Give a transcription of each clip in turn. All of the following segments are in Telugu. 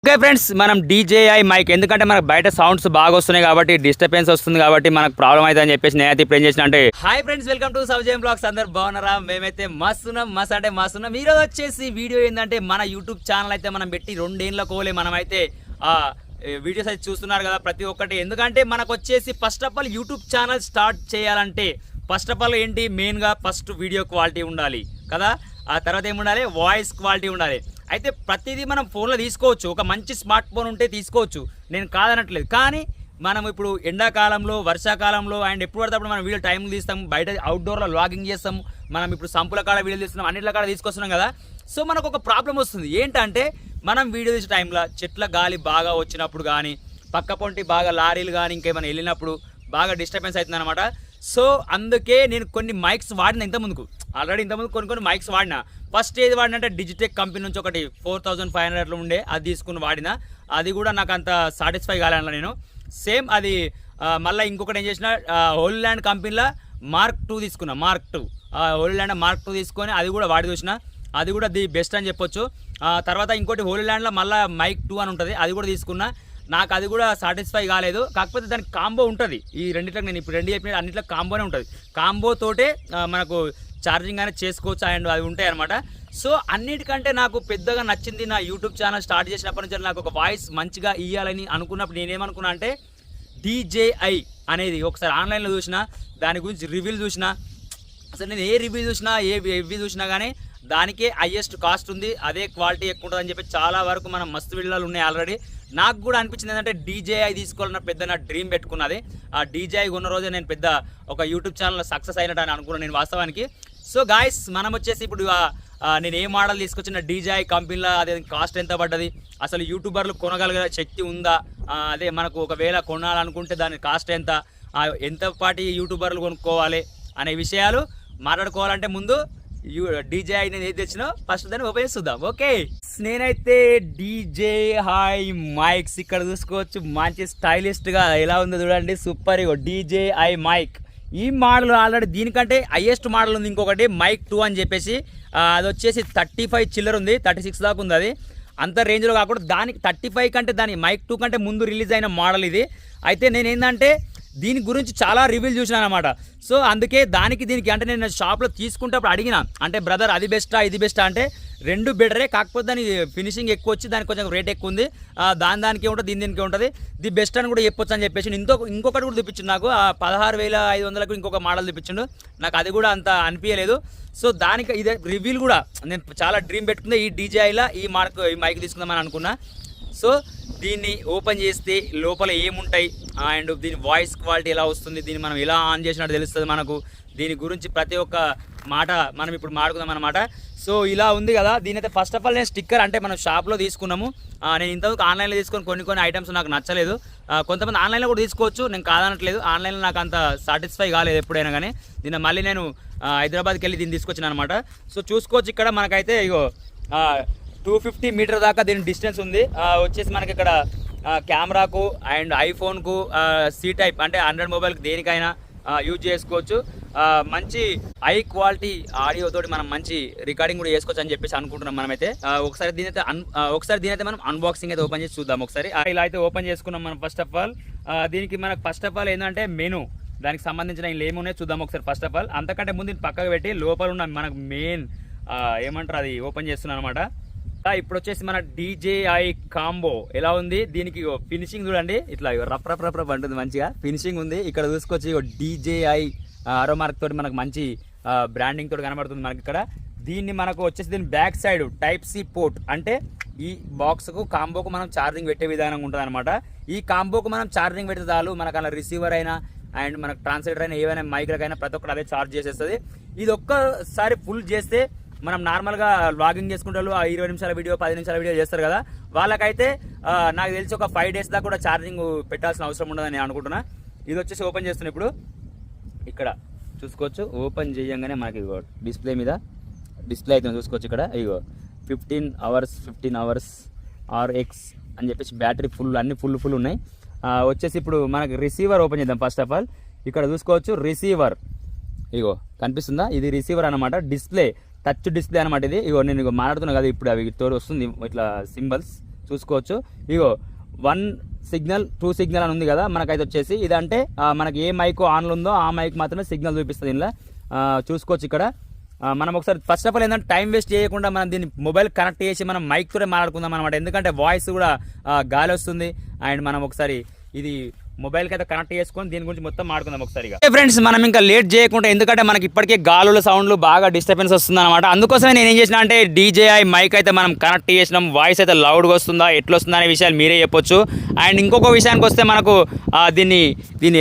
ఓకే ఫ్రెండ్స్, మనం DJI మైక్ ఎందుకంటే మనకు బయట సౌండ్స్ బాగా వస్తున్నాయి కాబట్టి డిస్టర్బెన్స్ వస్తుంది కాబట్టి మనకు ప్రాబ్లం అవుతుంది అని చెప్పేసి నేనైతే ఇప్పుడు ఏం చేసిన అంటే hi friends, welcome to Soujayam blogs. అందరు బాగున్నారా? మేమైతే మస్తున్నాం, మస్తున్నాం. ఈరోజు వచ్చేసి వీడియో ఏంటంటే మన యూట్యూబ్ ఛానల్ అయితే మనం పెట్టి 2 ఏళ్ళ కోలే మనమైతే వీడియోస్ అయితే చూస్తున్నారు కదా ప్రతి ఒక్కటి. ఎందుకంటే మనకు వచ్చేసి first of all YouTube channel start చేయాలంటే ఫస్ట్ ఆఫ్ ఆల్ ఏంటి, మెయిన్గా ఫస్ట్ వీడియో క్వాలిటీ ఉండాలి కదా. ఆ తర్వాత ఏముండాలి, వాయిస్ క్వాలిటీ ఉండాలి. అయితే ప్రతిదీ మనం ఫోన్లో తీసుకోవచ్చు, ఒక మంచి స్మార్ట్ ఫోన్ ఉంటే తీసుకోవచ్చు, నేను కాదనట్లేదు. కానీ మనం ఇప్పుడు ఎండాకాలంలో, వర్షాకాలంలో అండ్ ఎప్పుడు పడితే మనం వీడియో టైం తీస్తాం, బయట అవుట్డోర్లో లాగింగ్ చేస్తాం, మనం ఇప్పుడు సంపుల కాడ వీడియో తీస్తున్నాం, అన్నింటిలో కాడ తీసుకొస్తున్నాం కదా. సో మనకు ఒక ప్రాబ్లం వస్తుంది ఏంటంటే, మనం వీడియో తీసే టైంలో చెట్ల గాలి బాగా వచ్చినప్పుడు కానీ, పక్క పొంటి బాగా లారీలు కానీ ఇంకేమైనా వెళ్ళినప్పుడు బాగా డిస్టర్బెన్స్ అవుతుంది అనమాట. సో అందుకే నేను కొన్ని మైక్స్ వాడిన ఇంతకుముందు కొన్ని మైక్స్ వాడిన. ఫస్ట్ ఏది వాడినంటే డిజిటెక్ కంపెనీ నుంచి ఒకటి 4500 ఉండే, అది తీసుకుని వాడిన. అది కూడా నాకు అంత సాటిస్ఫై కాలేను నేను. సేమ్ అది మళ్ళీ ఇంకొకటి ఏం చేసిన, హోలీ ల్యాండ్ కంపెనీలో మార్క్ 2 తీసుకున్నా. హోలీ ల్యాండ్ మార్క్ 2 తీసుకొని అది కూడా వాడి చూసిన, అది కూడా ది బెస్ట్ అని చెప్పొచ్చు. తర్వాత ఇంకోటి హోలీ ల్యాండ్లో మళ్ళీ మైక్ 2 అని ఉంటుంది, అది కూడా తీసుకున్నా. నాకు అది కూడా సాటిస్ఫై కాలేదు. కాకపోతే దానికి కాంబో ఉంటుంది. ఈ రెండిట్లకు నేను ఇప్పుడు చెప్పిన అన్నింటిలో కాంబోనే ఉంటుంది. కాంబో తోటే మనకు ఛార్జింగ్ అనేది చేసుకోవచ్చు అండ్ అవి ఉంటాయి అనమాట. సో అన్నిటికంటే నాకు పెద్దగా నచ్చింది, నా యూట్యూబ్ ఛానల్ స్టార్ట్ చేసినప్పటి నుంచి నాకు ఒక వాయిస్ మంచిగా ఇవ్వాలని అనుకున్నప్పుడు నేనేమనుకున్నా అంటే DJI అనేది ఒకసారి ఆన్లైన్లో చూసిన, దాని గురించి రివ్యూలు చూసిన. అసలు నేను ఏ రివ్యూ చూసినా, చూసినా కానీ దానికే హైయెస్ట్ కాస్ట్ ఉంది, అదే క్వాలిటీ ఎక్కువ ఉంటుంది అని చెప్పి చాలా వరకు మనం మస్తు వీడియోలు ఉన్నాయి ఆల్రెడీ. నాకు కూడా అనిపించింది ఏంటంటే DJI తీసుకోవాలన్న పెద్ద నా డ్రీమ్ పెట్టుకున్నది. ఆ DJI ఉన్న రోజే నేను పెద్ద ఒక యూట్యూబ్ ఛానల్ సక్సెస్ అయినట్టు అని అనుకున్నాను నేను వాస్తవానికి. సో గాయస్, మనం వచ్చేసి ఇప్పుడు నేను ఏ మోడల్ తీసుకొచ్చిన DJI కంపెనీలో అదే కాస్ట్ ఎంత పడ్డది, అసలు యూట్యూబర్లు కొనగలిగే శక్తి ఉందా, అదే మనకు ఒకవేళ కొనాలనుకుంటే దాని కాస్ట్ ఎంత పాటి యూట్యూబర్లు కొనుక్కోవాలి అనే విషయాలు మాట్లాడుకోవాలంటే ముందు DJI నేను ఏది తెచ్చినా ఫస్ట్ దాన్ని ఓపెన్ చేసి చూద్దాం. ఓకే, నేనైతే DJI మైక్స్ ఇక్కడ చూసుకోవచ్చు, మంచి స్టైలిష్గా ఎలా ఉందో చూడండి, సూపర్. DJI మైక్ ఈ మోడల్ ఆల్రెడీ దీనికంటే హైయెస్ట్ మోడల్ ఉంది ఇంకొకటి మైక్ 2 అని చెప్పేసి, అది వచ్చేసి 35 చిల్లర ఉంది, 36 దాకా ఉంది. అది అంత రేంజ్లో కాకుండా దానికి 35 కంటే దాని మైక్ 2 కంటే ముందు రిలీజ్ అయిన మోడల్ ఇది. అయితే నేను ఏంటంటే దీని గురించి చాలా రివ్యూలు చూసినాను అనమాట. సో అందుకే దీనికి అంటే నేను షాప్లో తీసుకుంటప్పుడు అడిగిన, అంటే బ్రదర్ అది బెస్టా ఇది బెస్టా అంటే రెండు బెటరే, కాకపోతే దాని ఫినిషింగ్ ఎక్కువ వచ్చి దానికి కొంచెం రేట్ ఎక్కువ ఉంది, దానికి ఉంటుంది దీనికి ఉంటుంది, ది బెస్ట్ అని కూడా చెప్పొచ్చు అని చెప్పేసి ఇంకొకటి కూడా చూపించిండు నాకు. 16,500కు ఇంకొక మోడల్ చూపించిండు, నాకు అది కూడా అంత అనిపించలేదు. సో దానికి ఇదే రివ్యూలు కూడా నేను చాలా డ్రీమ్ పెట్టుకుంది, ఈ DJIలో ఈ మైక్ తీసుకుందామని అనుకున్నా. సో దీన్ని ఓపెన్ చేస్తే లోపల ఏముంటాయి అండ్ దీని వాయిస్ క్వాలిటీ ఎలా వస్తుంది, దీన్ని మనం ఎలా ఆన్ చేసినట్టు తెలుస్తుంది మనకు. దీని గురించి ప్రతి ఒక్క మాట మనం ఇప్పుడు మాట్లాడుకుందాం అన్నమాట. సో ఇలా ఉంది కదా. దీనైతే ఫస్ట్ ఆఫ్ ఆల్ నేను స్టిక్కర్ అంటే మనం షాప్లో తీసుకున్నాము, నేను ఇంతవరకు ఆన్లైన్లో తీసుకొని కొన్ని ఐటమ్స్ నాకు నచ్చలేదు. కొంతమంది ఆన్లైన్లో కూడా తీసుకోవచ్చు, నేను కాదనట్లేదు. ఆన్లైన్లో నాకు అంత సాటిస్ఫై కాలేదు ఎప్పుడైనా కానీ. దీన్ని మళ్ళీ నేను హైదరాబాద్కి వెళ్ళి దీన్ని తీసుకొచ్చాను అనమాట. సో చూసుకోవచ్చు ఇక్కడ మనకైతే ఇగో 250 మీటర్ దాకా దీని డిస్టెన్స్ ఉంది. వచ్చేసి మనకి ఇక్కడ కెమెరాకు అండ్ ఐఫోన్కు C టైప్ అంటే 100 మొబైల్కి దేనికైనా యూజ్ చేసుకోవచ్చు. మంచి హై క్వాలిటీ ఆడియో తోటి మనం మంచి రికార్డింగ్ కూడా చేసుకోవచ్చు అని చెప్పేసి అనుకుంటున్నాం మనమైతే. ఒకసారి దీనైతే మనం అన్బాక్సింగ్ అయితే ఓపెన్ చేసి చూద్దాం ఒకసారి. ఇలా అయితే ఓపెన్ చేసుకున్నాం మనం. ఫస్ట్ ఆఫ్ ఆల్ దీనికి మనకు ఫస్ట్ ఆఫ్ ఆల్ ఏంటంటే మెనూ, దానికి సంబంధించిన ఇలా ఏమున్నాయో చూద్దాం ఒకసారి. ఫస్ట్ ఆఫ్ ఆల్ అంతకంటే ముందు పక్కకు పెట్టి లోపల ఉన్న మనకు మెయిన్ ఏమంటారు అది ఓపెన్ చేస్తున్నాను అనమాట. ఇప్పుడు వచ్చేసి మన DJI కాంబో ఎలా ఉంది, దీనికి ఫినిషింగ్ చూడండి, ఇట్లా రఫ్ అంటుంది, మంచిగా ఫినిషింగ్ ఉంది. ఇక్కడ చూసుకోవచ్చు DJI ఆరో మార్క్ తోటి మనకు మంచి బ్రాండింగ్ తోటి కనబడుతుంది మనకి ఇక్కడ. దీన్ని మనకు వచ్చేసి దీని బ్యాక్ సైడ్ Type-C పోర్ట్, అంటే ఈ బాక్స్కు కాంబోకు మనం ఛార్జింగ్ పెట్టే విధానం ఉంటుంది అనమాట. ఈ కాంబోకు మనం ఛార్జింగ్ పెడితే చాలు, మనకు అలా రిసీవర్ అయినా అండ్ మనకు ట్రాన్స్లేటర్ అయినా ఏవైనా మైక్లకైనా ప్రతి ఒక్కటి అదే ఛార్జ్ చేసేస్తుంది. ఇది ఒక్కసారి ఫుల్ చేస్తే మనం నార్మల్గా లాగింగ్ చేసుకుంటే 20 నిమిషాల వీడియో 10 నిమిషాల వీడియో చేస్తారు కదా, వాళ్ళకైతే నాకు తెలిసి ఒక 5 డేస్ దాకా కూడా ఛార్జింగ్ పెట్టాల్సిన అవసరం ఉండదని నేను అనుకుంటున్నా. ఇది వచ్చేసి ఓపెన్ చేస్తున్నా ఇప్పుడు. ఇక్కడ చూసుకోవచ్చు, ఓపెన్ చేయగానే మనకి డిస్ప్లే మీద డిస్ప్లే అయితే చూసుకోవచ్చు ఇక్కడ. ఇగో 15 అవర్స్ RX అని చెప్పేసి బ్యాటరీ ఫుల్, అన్ని ఫుల్ ఉన్నాయి. వచ్చేసి ఇప్పుడు మనకి రిసీవర్ ఓపెన్ చేద్దాం. ఫస్ట్ ఆఫ్ ఆల్ ఇక్కడ చూసుకోవచ్చు రిసీవర్, ఇగో కనిపిస్తుందా, ఇది రిసీవర్ అనమాట. డిస్ప్లే టచ్ డిస్ప్లే అనమాట ఇది. ఇగో నేను మాట్లాడుతున్నా కదా ఇప్పుడు, అవి తోడు వస్తుంది ఇట్లా సింబల్స్. చూసుకోవచ్చు. ఇగో 1 సిగ్నల్ 2 సిగ్నల్ అని ఉంది కదా, మనకైతే వచ్చేసి ఇదంటే మనకి ఏ మైక్ ఆన్లో ఉందో ఆ మైక్ మాత్రమే సిగ్నల్ చూపిస్తుంది. ఇలా చూసుకోవచ్చు. ఇక్కడ మనం ఒకసారి ఫస్ట్ ఆఫ్ ఆల్ ఏంటంటే టైం వేస్ట్ చేయకుండా మనం దీన్ని మొబైల్ కనెక్ట్ చేసి మనం మైక్ తోనే మాట్లాడుకుందాం అనమాట. ఎందుకంటే వాయిస్ కూడా గాలి వస్తుంది. అండ్ మనం ఒకసారి ఇది మొబైల్కి అయితే కనెక్ట్ చేసుకొని దీని గురించి మొత్తం మాట్లాడుకుందాం ఒకసారిగా. ఫ్రెండ్స్, మనం ఇంకా లేట్ చేయకుండా, ఎందుకంటే మనకి ఇప్పటికే గాలుల సౌండ్లు బాగా డిస్టర్బెన్స్ వస్తుంది అనమాట. అందుకోసమే నేను ఏం చేసిన అంటే DJI మైక్ అయితే మనం కనెక్ట్ చేసినాం. వాయిస్ అయితే లౌడ్గా వస్తుందా ఎట్లా వస్తుందా అనే విషయాలు మీరే చెప్పొచ్చు. అండ్ ఇంకొక విషయానికి వస్తే మనకు దీన్ని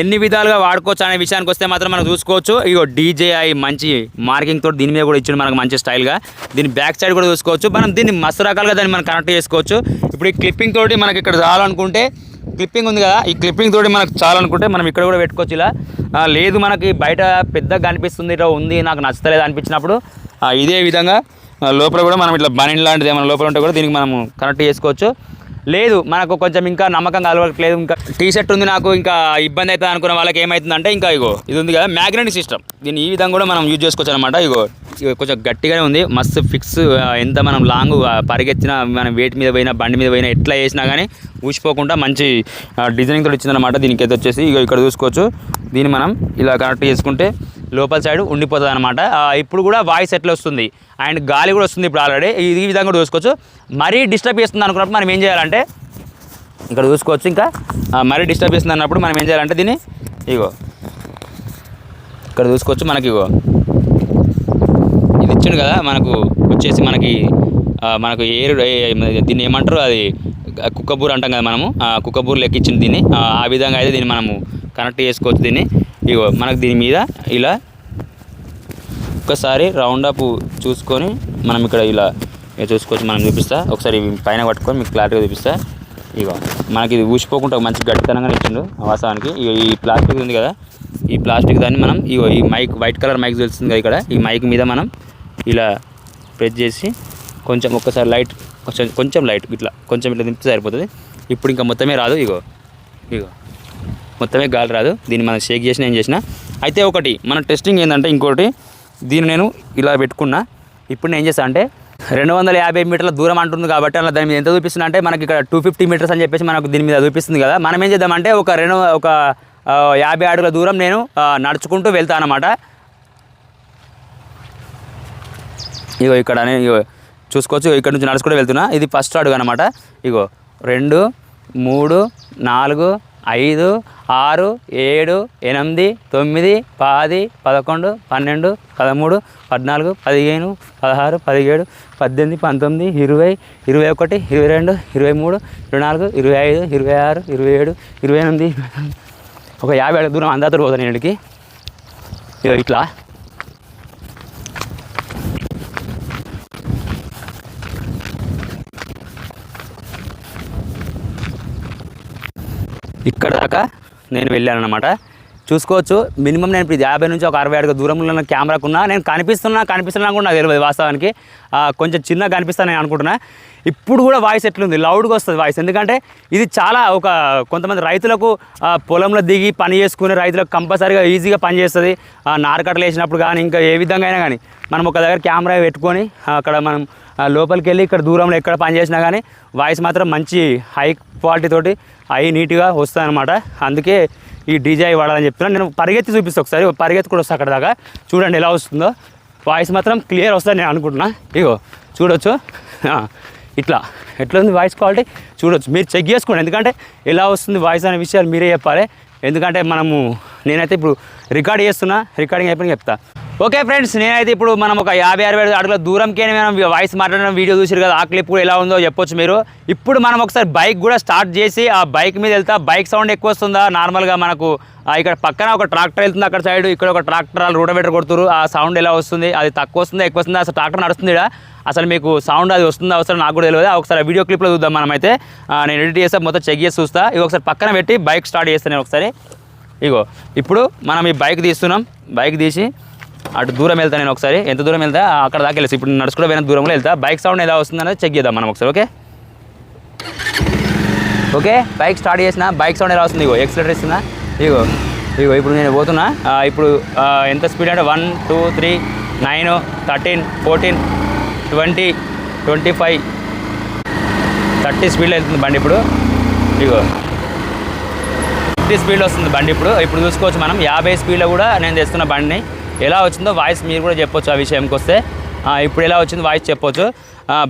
ఎన్ని విధాలుగా వాడుకోవచ్చు అనే విషయానికి వస్తే మాత్రం మనం చూసుకోవచ్చు. ఇగో DJI మంచి మార్కింగ్ తోటి దీని మీద కూడా ఇచ్చిండు మనకు మంచి స్టైల్గా. దీని బ్యాక్ సైడ్ కూడా చూసుకోవచ్చు. మనం దీన్ని మస్తు రకాలుగా దాన్ని మనం కనెక్ట్ చేసుకోవచ్చు. ఇప్పుడు ఈ క్లిప్పింగ్ తోటి మనకి ఇక్కడ రావాలనుకుంటే క్లిప్పింగ్ ఉంది కదా, ఈ క్లిప్పింగ్ తోటి మనకు చాలనుకుంటే మనం ఇక్కడ కూడా పెట్టుకోవచ్చు. ఇలా లేదు మనకి బయట పెద్దగా కనిపిస్తుంది, ఇట్లా ఉంది నాకు నచ్చలేదు అనిపించినప్పుడు ఇదే విధంగా లోపల కూడా మనం ఇట్లా బనీన్ లాంటిది ఏమైనా లోపల ఉంటే కూడా దీనికి మనము కనెక్ట్ చేసుకోవచ్చు. లేదు మనకు కొంచెం ఇంకా నమ్మకంగా అలవాట్లేదు, ఇంకా టీ-షర్ట్ ఉంది నాకు ఇంకా ఇబ్బంది అవుతుంది అనుకున్న వాళ్ళకి ఏమవుతుందంటే ఇంకా ఇగో ఇది ఉంది కదా మ్యాగ్నెటిక్ సిస్టమ్, దీన్ని ఈ విధంగా కూడా మనం యూజ్ చేసుకోవచ్చు అనమాట. ఇగో కొంచెం గట్టిగానే ఉంది, మస్తు ఫిక్స్. ఎంత మనం లాంగ్ పరిగెత్తినా, మనం వెయిట్ మీద పోయినా బండి మీద పోయినా ఎట్లా వేసినా కానీ ఊసిపోకుండా మంచి డిజైనింగ్ తోటి ఇచ్చిందనమాట. దీనికి అయితే వచ్చేసి ఇగో ఇక్కడ చూసుకోవచ్చు. దీన్ని మనం ఇలా కనెక్ట్ చేసుకుంటే లోపల సైడ్ ఉండిపోతుంది అనమాట. ఇప్పుడు కూడా వాయిస్ ఎట్లా వస్తుంది అండ్ గాలి కూడా వస్తుంది ఇప్పుడు ఆల్రెడీ. ఈ విధంగా కూడా చూసుకోవచ్చు. మరీ డిస్టర్బ్ చేస్తుంది అనుకున్నప్పుడు మనం ఏం చేయాలంటే ఇక్కడ చూసుకోవచ్చు. ఇంకా మరీ డిస్టర్బ్ చేస్తుంది అన్నప్పుడు మనం ఏం చేయాలంటే దీన్ని ఇగో ఇక్కడ చూసుకోవచ్చు. మనకి ఇగో ఇది ఇచ్చిండు కదా, మనకు వచ్చేసి మనకు దీన్ని ఏమంటారు, అది కుక్కబూర్ అంటాం కదా మనము, కుక్కబూర్ లెక్క ఇచ్చింది దీన్ని. ఆ విధంగా అయితే దీన్ని మనము కనెక్ట్ చేసుకోవచ్చు. దీన్ని ఇగో మనకు దీని మీద ఇలా ఒక్కసారి రౌండ్ అప్ చూసుకొని మనం ఇక్కడ ఇలా చూసుకోవచ్చు. మనం చూపిస్తా ఒకసారి పైన పట్టుకొని మీకు క్లారిటీగా చూపిస్తా. ఇగో మనకి ఇది ఊసిపోకుండా మంచి గట్టితనంగా ఇచ్చిండు వాస్తవానికి. ఈ ప్లాస్టిక్ ఉంది కదా, ఈ ప్లాస్టిక్ దాన్ని మనం ఇగో ఈ మైక్ వైట్ కలర్ మైక్ తెలుస్తుంది కదా, ఇక్కడ ఈ మైక్ మీద మనం ఇలా ప్రెస్ చేసి కొంచెం ఒక్కసారి లైట్ కొంచెం లైట్ ఇట్లా దింపితే సరిపోతుంది. ఇప్పుడు ఇంకా మొత్తమే రాదు, ఇగో మొత్తమే గాలి రాదు. దీన్ని మనం షేక్ చేసిన ఏం చేసినా అయితే ఒకటి మన టెస్టింగ్ ఏంటంటే ఇంకోటి, దీన్ని నేను ఇలా పెట్టుకున్నా. ఇప్పుడు నేను ఏం చేస్తాను అంటే 250 మీటర్ల దూరం అంటుంది కాబట్టి అలా దాని మీద ఎంత చూపిస్తుంది అంటే మనకి ఇక్కడ 250 మీటర్స్ అని చెప్పేసి మనకు దీని మీద చూపిస్తుంది కదా. మనం ఏం చేద్దామంటే ఒక 50 అడుగుల దూరం నేను నడుచుకుంటూ వెళ్తాను అనమాట. ఇగో ఇక్కడ నేను చూసుకోవచ్చు, ఇక్కడ నుంచి నడుచుకుంటూ వెళ్తున్నా. ఇది ఫస్ట్ అడుగు అనమాట. ఇగో 2 3 4 5 6 7 8 9 10 11 12 13 14 15 16 17 18 19 20 21 22 23 24 25 26 27 28 ఒక 50 అడుగు దూరం అందరితో పోతాను నేను ఇక్కడికి. ఇట్లా ఇక్కడ దాకా నేను వెళ్ళాను అనమాట. చూసుకోవచ్చు. మినిమం నేను ఇప్పుడు 50 నుంచి ఒక 60 అడుగు దూరంలో ఉన్న కెమెరాకున్నా నేను కనిపిస్తున్నా కూడా నాకు తెలియదు వాస్తవానికి. కొంచెం చిన్నగా కనిపిస్తాను నేను అనుకుంటున్నా. ఇప్పుడు కూడా వాయిస్ ఎట్లుంది, లౌడ్గా వస్తుంది వాయిస్. ఎందుకంటే ఇది చాలా కొంతమంది రైతులకు పొలంలో దిగి పని చేసుకునే రైతులకు కంపల్సరీగా ఈజీగా పని చేస్తుంది. నారకట్టలు వేసినప్పుడు కానీ ఇంకా ఏ విధంగా అయినా కానీ మనం ఒక దగ్గర కెమెరా పెట్టుకొని అక్కడ మనం లోపలికి వెళ్ళి ఇక్కడ దూరంలో ఎక్కడ పని చేసినా కానీ వాయిస్ మాత్రం మంచి హై క్వాలిటీ తోటి నీట్గా వస్తుంది అనమాట. అందుకే ఈ DJI వాడాలని చెప్తున్నాను. నేను పరిగెత్తి చూపిస్తాను ఒకసారి, పరిగెత్తి కూడా వస్తాను అక్కడ దాకా. చూడండి ఎలా వస్తుందో వాయిస్ మాత్రం క్లియర్ వస్తుంది నేను అనుకుంటున్నా. ఇగో చూడొచ్చు ఎట్లా ఉంది వాయిస్ క్వాలిటీ చూడొచ్చు. మీరు చెక్ చేసుకోండి, ఎందుకంటే ఎలా వస్తుంది వాయిస్ అనే విషయాలు మీరే చెప్పాలి. ఎందుకంటే నేనైతే ఇప్పుడు రికార్డింగ్ అయిపోయిన చెప్తా. ఓకే ఫ్రెండ్స్, నేనైతే ఇప్పుడు మనం ఒక 50-60 అడుగుల దూరంకే మనం వాయిస్ మాట్లాడడం వీడియో చూసారు కదా, ఆ క్లిప్ కూడా ఎలా ఉందో చెప్పొచ్చు మీరు. ఇప్పుడు మనం ఒకసారి బైక్ కూడా స్టార్ట్ చేసి ఆ బైక్ మీద వెళ్తా. బైక్ సౌండ్ ఎక్కువ వస్తుందా, నార్మల్గా మనకు ఇక్కడ పక్కన ఒక ట్రాక్టర్ వెళ్తుంది అక్కడ సైడ్, ఇక్కడ ఒక ట్రాక్టర్ వాళ్ళు రోటోవేటర్ కొడుతురు, ఆ సౌండ్ ఎలా వస్తుంది, అది తక్కువ వస్తుందా ఎక్కువ వస్తుందా, అసలు ట్రాక్టర్ నడుస్తుంది అసలు మీకు సౌండ్ అది వస్తుందా అవసరం నాకు కూడా తెలియదు. ఒకసారి వీడియో క్లిప్లో చూద్దాం మనమైతే. నేను ఎడిట్ చేస్తా, మొత్తం చెక్ చేసి చూస్తా. ఇవి ఒకసారి పక్కన పెట్టి బైక్ స్టార్ట్ చేస్తాను నేను ఒకసారి. ఇగో ఇప్పుడు మనం ఈ బైక్ తీస్తున్నాం, బైక్ తీసి అటు దూరం వెళ్తాను నేను ఒకసారి. ఎంత దూరం వెళ్తా అక్కడ దాకా వెళ్ళేసి ఇప్పుడు నడుచుకుంటూ పోయిన దూరంలో వెళ్తా. బైక్ సౌండ్ ఎలా వస్తుందనేది చెక్ చేద్దాం మనం ఒకసారి. ఓకే బైక్ స్టార్ట్ చేసిన, బైక్ సౌండ్ ఎలా వస్తుంది, ఇగో ఎక్సలేటర్ ఇస్తున్నా. ఇగో ఇప్పుడు నేను పోతున్నా. ఇప్పుడు ఎంత స్పీడ్ అంటే 1 2 3 9 13 14 20 25 30 స్పీడ్లో వెళ్తుంది బండి ఇప్పుడు. ఇగో 50 స్పీడ్లో వస్తుంది బండి ఇప్పుడు చూసుకోవచ్చు మనం. 50 స్పీడ్లో కూడా నేను తెస్తున్న బండిని. ఎలా వచ్చిందో వాయిస్ మీరు కూడా చెప్పొచ్చు. ఆ విషయంకి వస్తే ఇప్పుడు ఎలా వచ్చింది వాయిస్ చెప్పొచ్చు.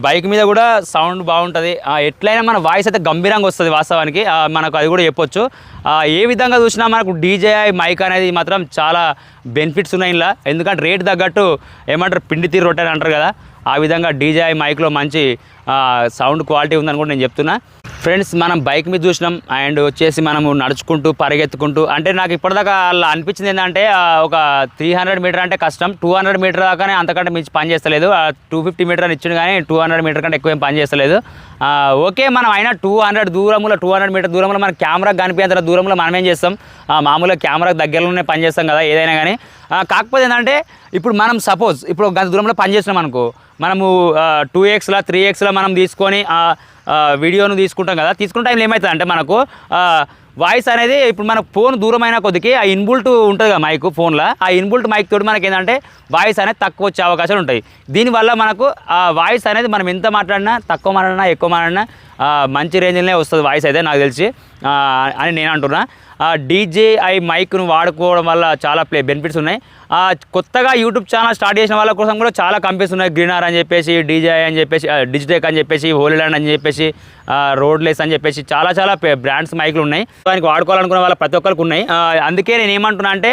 బైక్ మీద కూడా సౌండ్ బాగుంటుంది. ఎట్లయినా మన వాయిస్ అయితే గంభీరంగా వస్తుంది వాస్తవానికి. మనకు అది కూడా చెప్పొచ్చు. ఏ విధంగా చూసినా మనకు DJI మైక్ అనేది మాత్రం చాలా బెనిఫిట్స్ ఉన్నాయి ఇలా. ఎందుకంటే రేట్ తగ్గట్టు ఏమంటారు, పిండి తీరు రొట్టెని అంటారు కదా, ఆ విధంగా DJI మైక్లో మంచి సౌండ్ క్వాలిటీ ఉందని కూడా నేను చెప్తున్నా. ఫ్రెండ్స్, మనం బైక్ మీద చూసినాం అండ్ వచ్చేసి మనము నడుచుకుంటూ పరిగెత్తుకుంటూ, అంటే నాకు ఇప్పటిదాకా అలా అనిపించింది ఏంటంటే ఒక 300 మీటర్ అంటే కష్టం, 200 మీటర్ దాకానే అంతకంటే మించి పని చేస్తలేదు. 250 మీటర్ అని ఇచ్చింది కానీ 200 మీటర్ కంటే ఎక్కువ ఏం పని చేస్తలేదు. ఓకే, మనం అయినా 200 మీటర్ దూరంలో మన కెమెరాకి కనిపించేంత దూరంలో మనం ఏం చేస్తాం, మామూలుగా కెమెరాకి దగ్గరలోనే పని చేస్తాం కదా ఏదైనా కానీ. కాకపోతే ఏంటంటే ఇప్పుడు మనం సపోజ్ ఇప్పుడు గంట దూరంలో పని చేస్తున్నాం అనుకో, మనము 2xలా 3xలా మనం తీసుకొని వీడియోను తీసుకుంటాం కదా. తీసుకున్న టైంలో ఏమవుతుంది అంటే మనకు వాయిస్ అనేది ఇప్పుడు మనకు ఫోన్ దూరమైన కొద్దికి ఆ ఇన్బుల్ట్ ఉంటుంది కదా మైక్ ఫోన్లో, ఆ ఇన్బుల్ట్ మైక్ తోటి మనకి ఏంటంటే వాయిస్ అనేది తక్కువ వచ్చే అవకాశాలు ఉంటాయి. దీనివల్ల మనకు ఆ వాయిస్ అనేది మనం ఎంత మాట్లాడినా, తక్కువ మాట్లాడినా, ఎక్కువ మాట్లాడినా మంచి రేంజ్లోనే వస్తుంది వాయిస్ అయితే నాకు తెలిసి అని నేను అంటున్నా. DJI మైక్ను వాడుకోవడం వల్ల చాలా బెనిఫిట్స్ ఉన్నాయి. కొత్తగా యూట్యూబ్ ఛానల్ స్టార్ట్ చేసిన వాళ్ళ కోసం కూడా చాలా కంపెనీస్ ఉన్నాయి. గ్రీనర్ అని చెప్పేసి, DJI అని చెప్పేసి, డిజిటెక్ అని చెప్పేసి, హోలీల్యాండ్ అని చెప్పేసి, రోడ్లెస్ అని చెప్పేసి చాలా బ్రాండ్స్ మైకులు ఉన్నాయి. దానికి వాడుకోవాలనుకున్న వాళ్ళ ప్రతి ఒక్కరికి ఉన్నాయి. అందుకే నేను ఏమంటున్నా అంటే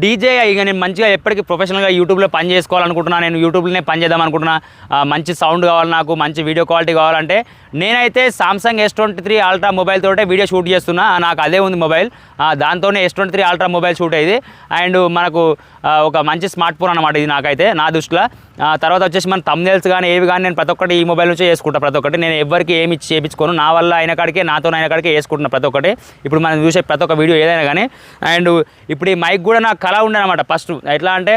DJI ఇక నేను మంచిగా ఎప్పటికీ ప్రొఫెషనల్గా యూట్యూబ్లో పని చేసుకోవాలనుకుంటున్నా, నేను యూట్యూబ్లోనే పని చేద్దాం అనుకుంటున్నా. మంచి సౌండ్ కావాలి నాకు, మంచి వీడియో క్వాలిటీ కావాలంటే నేనైతే సామ్సంగ్ S23 అల్ట్రా మొబైల్ తోటే వీడియో షూట్ చేస్తున్నా. నాకు అదే ఉంది మొబైల్, దాంతోనే S23 అల్ట్రా మొబైల్ షూట్ అయ్యింది. అండ్ మనకు ఒక మంచి స్మార్ట్ ఫోన్ అనమాట ఇది నాకైతే, నా దృష్టిలో. తర్వాత వచ్చేసి మన థంబ్నెయిల్స్ కానీ ఏవి కానీ నేను ప్రతి ఒక్కటి ఈ మొబైల్ నుంచే చేసుకుంటా. ప్రతి ఒక్కటి నేను ఎవరికి ఏమి ఇచ్చి చేయించుకోను, నా వల్ల అయిన కాడికే, నాతో అయిన కాడికే వేసుకుంటున్నా ప్రతి ఒక్కటి. ఇప్పుడు మనం చూసే ప్రతి ఒక్క వీడియో ఏదైనా కానీ. అండ్ ఇప్పుడు ఈ మైక్ కూడా నాకు కళ ఉండే అనమాట ఫస్ట్. ఎట్లా అంటే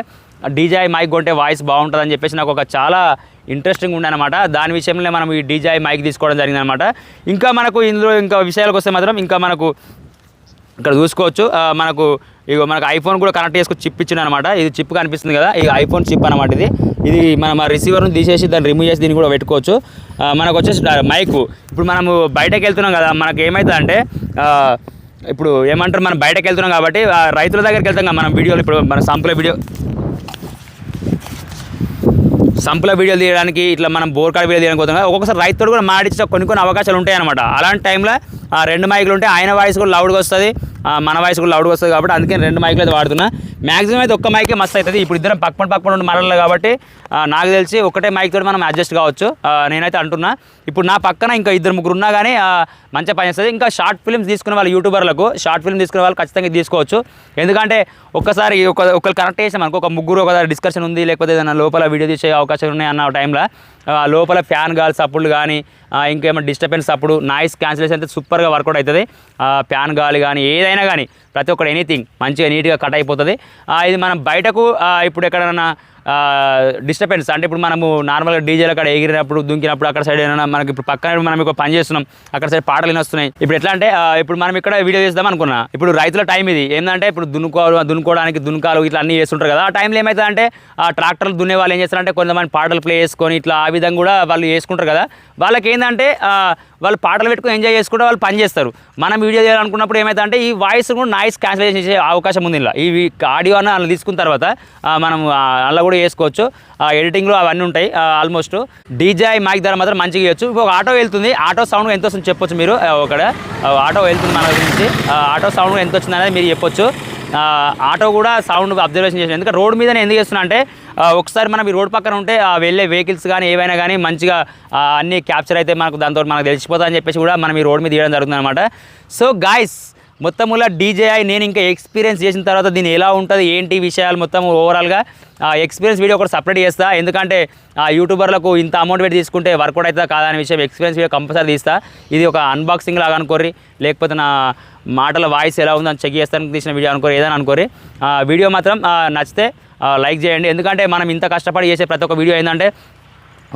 DJI మైక్ కొంటే వాయిస్ బాగుంటుందని చెప్పేసి నాకు ఒక చాలా ఇంట్రెస్టింగ్ ఉండే అనమాట. దాని విషయంలో మనం ఈ DJI మైక్ తీసుకోవడం జరిగింది అనమాట. ఇంకా మనకు ఇందులో ఇంకా విషయాలకు వస్తే మాత్రం ఇంకా మనకు ఇక్కడ చూసుకోవచ్చు, మనకు ఐఫోన్ కూడా కనెక్ట్ చేసుకొని చిప్ ఇచ్చింది అనమాట. ఇది చిప్ కనిపిస్తుంది కదా, ఇది ఐఫోన్ చిప్ అనమాట. ఇది మనం రిసీవర్ను తీసేసి దాన్ని రిమూవ్ చేసి దీన్ని కూడా పెట్టుకోవచ్చు. మనకు వచ్చేసి మైక్ ఇప్పుడు మనము బయటకు వెళ్తున్నాం కదా, మనకు ఏమవుతుంది అంటే ఇప్పుడు ఏమంటారు, మనం బయటకు వెళ్తున్నాం కాబట్టి రైతుల దగ్గరికి వెళ్తాం కదా మనం వీడియోలు. ఇప్పుడు మన సంపుల వీడియోలు తీయడానికి, ఇట్లా మనం బోర్కాడ వీడియో తీయడానికి పోతాం కదా, ఒక్కొక్కసారి రైతులు కూడా మాడిచ్చే కొన్ని అవకాశాలు ఉంటాయి అనమాట. అలాంటి టైంలో 2 మైకులు ఉంటే ఆయన వాయిస్ కూడా లౌడ్గా వస్తుంది, మన వాయిస్ కూడా లౌడ్గా వస్తుంది. కాబట్టి అందుకే 2 మైకులు అయితే వాడుతున్నా. మ్యాక్సిమం అయితే ఒక్క మైకే మస్తు అవుతుంది. ఇప్పుడు ఇద్దరం పక్కన ఉండి మాట్లాడాలి కాబట్టి నాకు తెలిసి ఒకటే మైక్ తోటి మనం అడ్జస్ట్ కావచ్చు నేనైతే అంటున్నా. ఇప్పుడు నా పక్కన ఇంకా 2-3 ఉన్నా కానీ మంచిగా పనిచేస్తుంది. ఇంకా షార్ట్ ఫిల్మ్స్ తీసుకునే వాళ్ళు, యూట్యూబర్లకు షార్ట్ ఫిల్మ్ తీసుకునే వాళ్ళు ఖచ్చితంగా తీసుకోవచ్చు. ఎందుకంటే ఒక్కసారి ఒకరు కనెక్ట్ చేసాం మనకు, ఒక ముగ్గురు ఒకసారి డిస్కషన్ ఉంది, లేకపోతే ఏదైనా లోపల వీడియో తీసే అవకాశాలు ఉన్నాయి అన్న టైంలో లోపల ఫ్యాన్ గాలి సప్పుడు కానీ ఇంకేమైనా డిస్టర్బెన్స్ అప్పుడు నాయిస్ క్యాన్సిలేషన్ అయితే సూపర్గా వర్కౌట్ అవుతుంది. ఫ్యాన్ గాలి కానీ ఏదైనా కానీ ప్రతి ఒక్కటి ఎనీథింగ్ మంచిగా నీట్గా కట్ అయిపోతుంది. ఇది మనం బయటకు ఇప్పుడు ఎక్కడైనా డిస్టర్బెన్స్ అంటే ఇప్పుడు మనము నార్మల్గా డీజేల అక్కడ ఎగిరినప్పుడు దుంకినప్పుడు అక్కడ సైడ్ ఏమైనా మనకి ఇప్పుడు పక్కన మనం ఇక్కడ పని చేస్తున్నాం, అక్కడ సైడ్ పాటలు వస్తున్నాయి. ఇప్పుడు ఎట్లా అంటే ఇప్పుడు మనం ఇక్కడ వీడియో చేద్దాం అనుకున్నా, ఇప్పుడు రైతుల టైం ఇది ఏంటంటే ఇప్పుడు దున్నుకోవడానికి దున్కాలు ఇట్లా అన్నీ చేస్తుంటారు కదా. ఆ టైంలో ఏమవుతుందంటే ఆ ట్రాక్టర్లు దున్నే వాళ్ళు ఏం చేస్తారంటే కొంతమంది పాటలు ప్లే చేసుకొని ఇట్లా ఆ విధంగా కూడా వాళ్ళు చేసుకుంటారు కదా. వాళ్ళకి ఏంటంటే వాళ్ళు పాటలు పెట్టుకుని ఎంజాయ్ చేసుకుంటే వాళ్ళు పని చేస్తారు. మనం వీడియో చేయాలనుకున్నప్పుడు ఏమవుతుందంటే ఈ వాయిస్ కూడా నాయిస్ క్యాన్సిలేషన్ చేసే అవకాశం ఉంది. ఇలా ఈ ఆడియో అన్న అలా తీసుకున్న తర్వాత మనం అలా కూడా చేసుకోవచ్చు. ఎడిటింగ్లో అవన్నీ ఉంటాయి. ఆల్మోస్ట్ DJI మైక్ ద్వారా మాత్రం మంచిగా చేయొచ్చు. ఇప్పుడు ఒక ఆటో వెళ్తుంది, ఆటో సౌండ్ ఎంత వస్తుంది చెప్పొచ్చు మీరు. ఒక ఆటో వెళ్తుంది మన గురించి, ఆటో సౌండ్ ఎంత వచ్చింది అనేది మీరు చెప్పొచ్చు. ఆటో కూడా సౌండ్ అబ్జర్వేషన్ చేసిన, ఎందుకంటే రోడ్ మీదనే ఎందుకు చేస్తున్నా అంటే ఒకసారి మనం ఈ రోడ్ పక్కన ఉంటే వెళ్ళే వెహికల్స్ కానీ ఏవైనా కానీ మంచిగా అన్నీ క్యాప్చర్ అయితే దాంతో మనకు తెలిసిపోతా అని చెప్పేసి కూడా మనం ఈ రోడ్ మీద తీయడం జరుగుతుంది అనమాట. సో గాయస్ మొత్తంలో DJI నేను ఇంకా ఎక్స్పీరియన్స్ చేసిన తర్వాత దీన్ని ఎలా ఉంటుంది ఏంటి విషయాలు మొత్తం ఓవరాల్గా ఎక్స్పీరియన్స్ వీడియో కూడా సపరేట్ చేస్తా. ఎందుకంటే యూట్యూబర్లకు ఇంత అమౌంట్ పెట్టి తీసుకుంటే వర్కౌట్ అవుతుందా కాదా అనే విషయం ఎక్స్పీరియన్స్ వీడియో కంపల్సరీ తీస్తా. ఇది ఒక అన్బాక్సింగ్ లాగా అనుకోరి, లేకపోతే నా మాటల వాయిస్ ఎలా ఉందని చెక్ చేస్తానికి తీసిన వీడియో అనుకోరి, ఏదైనా అనుకోరి. వీడియో మాత్రం నచ్చితే లైక్ చేయండి. ఎందుకంటే మనం ఇంత కష్టపడి చేసే ప్రతి ఒక్క వీడియో ఏంటంటే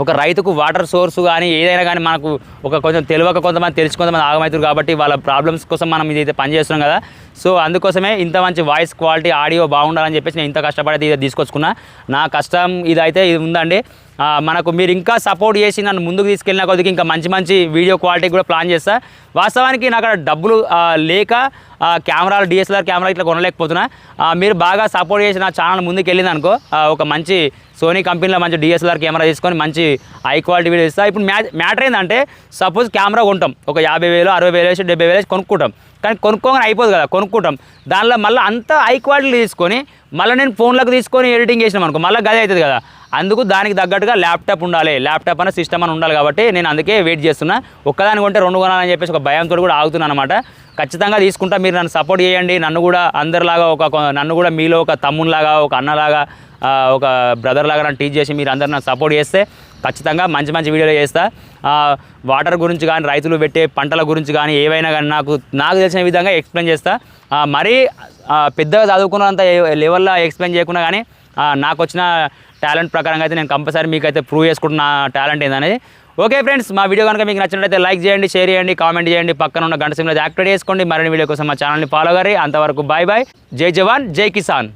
ఒక రైతుకు వాటర్ సోర్స్ కానీ ఏదైనా కానీ మనకు ఒక కొంచెం తెలియక కొంతమంది తెలిసి కొంతమంది ఆగమవుతారు కాబట్టి వాళ్ళ ప్రాబ్లమ్స్ కోసం మనం ఇదైతే పని చేస్తున్నాం కదా. సో అందుకోసమే ఇంత మంచి వాయిస్ క్వాలిటీ ఆడియో బాగుండాలని చెప్పేసి నేను ఇంత కష్టపడి ఇది తీసుకొచ్చుకున్నా. నా కష్టం ఇదైతే ఇది ఉందండి. మనకు మీరు ఇంకా సపోర్ట్ చేసి నన్ను ముందుకు తీసుకెళ్ళిన కొద్దికి ఇంకా మంచి మంచి వీడియో క్వాలిటీ కూడా ప్లాన్ చేస్తా. వాస్తవానికి నాకు అక్కడ డబ్బులు లేక కెమెరాలు డిఎస్ఎల్ఆర్ కెమెరా ఇట్లా కొనలేకపోతున్నా. మీరు బాగా సపోర్ట్ చేసి నా ఛానల్ ముందుకు వెళ్ళింది అనుకో, ఒక మంచి సోనీ కంపెనీలో మంచి డిఎస్ఎల్ఆర్ కెమెరా తీసుకొని మంచి హై క్వాలిటీ వీడియో ఇస్తా. ఇప్పుడు మ్యాటర్ ఏంటంటే సపోజ్ కెమెరా కొంటాం, ఒక 50,000 60,000 వేసి 70,000 వేసి కొనుక్కుంటాం. కానీ కొనుక్కోగానే అయిపోదు కదా, కొనుక్కుంటాం. దానిలో మళ్ళీ అంతా హై క్వాలిటీ తీసుకొని మళ్ళీ నేను ఫోన్లకు తీసుకొని ఎడిటింగ్ చేసినాం అనుకో, మళ్ళీ గదే అవుతుంది కదా. అందుకు దానికి తగ్గట్టుగా ల్యాప్టాప్ ఉండాలి, ల్యాప్టాప్ అనే సిస్టమ్ అని ఉండాలి. కాబట్టి నేను అందుకే వెయిట్ చేస్తున్నా. ఒక్కదాని కొంటే 2 కొనాలని చెప్పేసి ఒక భయంతో కూడా ఆగుతున్నాను అనమాట. ఖచ్చితంగా తీసుకుంటా. మీరు నన్ను సపోర్ట్ చేయండి. నన్ను కూడా అందరిలాగా నన్ను కూడా మీలో ఒక తమ్మునిలాగా, ఒక అన్నలాగా, ఒక బ్రదర్ లాగా నన్ను టీచ్ చేసి మీరు అందరు నన్ను సపోర్ట్ చేస్తే ఖచ్చితంగా మంచి మంచి వీడియోలు చేస్తా. వాటర్ గురించి కానీ, రైతులు పెట్టే పంటల గురించి కానీ, ఏవైనా కానీ నాకు తెలిసిన విధంగా ఎక్స్ప్లెయిన్ చేస్తా. మరీ పెద్దగా చదువుకున్నంత లెవెల్లో ఎక్స్ప్లెయిన్ చేయకుండా కానీ నాకు వచ్చిన టాలెంట్ ప్రకారంగా అయితే నేను కంపల్సరీ మీకు అయితే ప్రూవ్ చేసుకుంటున్న టాలెంట్ ఏందనేది. ఓకే ఫ్రెండ్స్, మా వీడియో కనుక మీకు నచ్చినట్లయితే లైక్ చేయండి, షేర్ చేయండి, కామెంట్ చేయండి, పక్కన ఉన్న గంట సింబల్ యాక్టివేట్ చేసుకోండి. మరిన్ని వీడియో కోసం మా ఛానల్ని ఫాలో గారి. అంతవరకు బాయ్ బాయ్. జై జవాన్, జై కిసాన్.